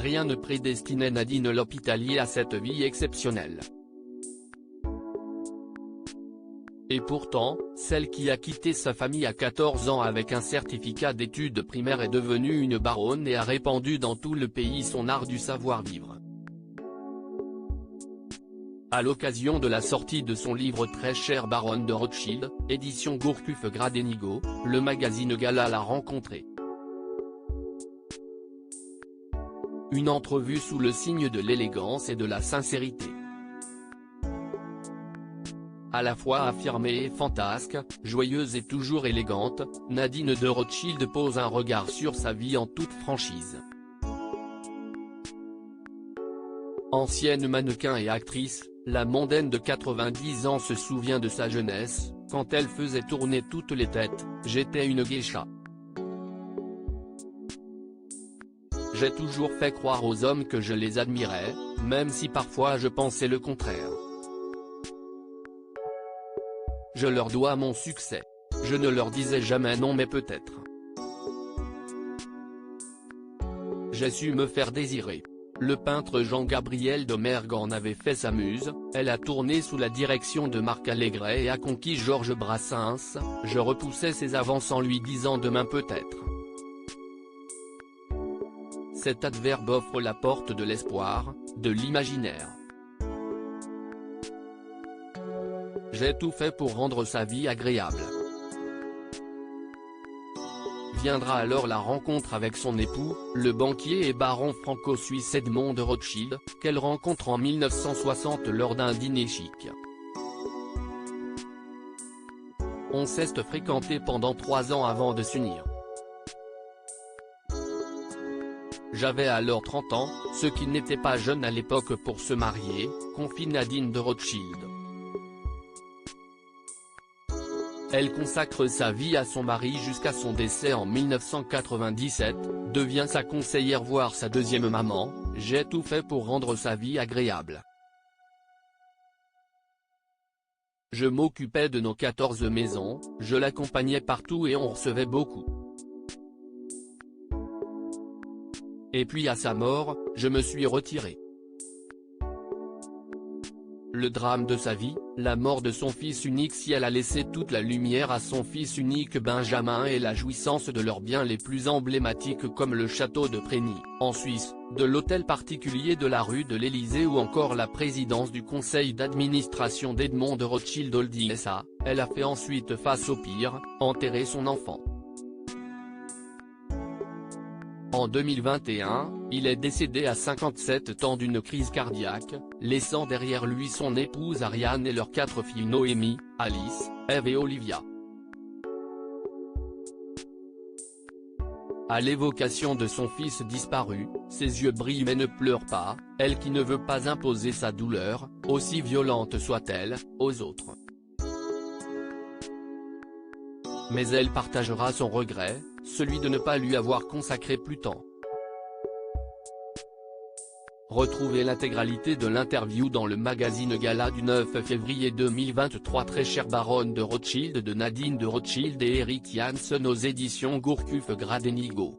rien ne prédestinait Nadine l'Hôpitalier à cette vie exceptionnelle. Et pourtant, celle qui a quitté sa famille à 14 ans avec un certificat d'études primaires est devenue une baronne et a répandu dans tout le pays son art du savoir-vivre. À l'occasion de la sortie de son livre Très chère baronne de Rothschild, édition Gourcuff-Gradenigo, le magazine Gala l'a rencontrée. Une entrevue sous le signe de l'élégance et de la sincérité. À la fois affirmée et fantasque, joyeuse et toujours élégante, Nadine de Rothschild pose un regard sur sa vie en toute franchise. Ancienne mannequin et actrice, la mondaine de 90 ans se souvient de sa jeunesse, quand elle faisait tourner toutes les têtes, « J'étais une geisha. J'ai toujours fait croire aux hommes que je les admirais, même si parfois je pensais le contraire. Je leur dois mon succès. Je ne leur disais jamais non mais peut-être. J'ai su me faire désirer. » Le peintre Jean-Gabriel Domergue en avait fait sa muse, elle a tourné sous la direction de Marc Allégret et a conquis Georges Brassens, je repoussais ses avances en lui disant demain peut-être. Cet adverbe offre la porte de l'espoir, de l'imaginaire. J'ai tout fait pour rendre sa vie agréable. Viendra alors la rencontre avec son époux, le banquier et baron franco-suisse Edmond de Rothschild, qu'elle rencontre en 1960 lors d'un dîner chic. On s'est fréquenté pendant 3 ans avant de s'unir. J'avais alors 30 ans, ce qui n'était pas jeune à l'époque pour se marier, confie Nadine de Rothschild. Elle consacre sa vie à son mari jusqu'à son décès en 1997, devient sa conseillère voire sa deuxième maman, « J'ai tout fait pour rendre sa vie agréable. Je m'occupais de nos 14 maisons, je l'accompagnais partout et on recevait beaucoup. Et puis à sa mort, je me suis retiré. » Le drame de sa vie, la mort de son fils unique. Si elle a laissé toute la lumière à son fils unique Benjamin et la jouissance de leurs biens les plus emblématiques comme le château de Prégny, en Suisse, de l'hôtel particulier de la rue de l'Élysée ou encore la présidence du conseil d'administration d'Edmond de Rothschild Holding SA, elle a fait ensuite face au pire, enterrer son enfant. En 2021, il est décédé à 57 ans d'une crise cardiaque, laissant derrière lui son épouse Ariane et leurs 4 filles Noémie, Alice, Ève et Olivia. À l'évocation de son fils disparu, ses yeux brillent mais ne pleure pas, elle qui ne veut pas imposer sa douleur, aussi violente soit-elle, aux autres. Mais elle partagera son regret, celui de ne pas lui avoir consacré plus de temps. Retrouvez l'intégralité de l'interview dans le magazine Gala du 9 février 2023. Très chère baronne de Rothschild de Nadine de Rothschild et Eric Janssen aux éditions Gourcuff-Gradenigo.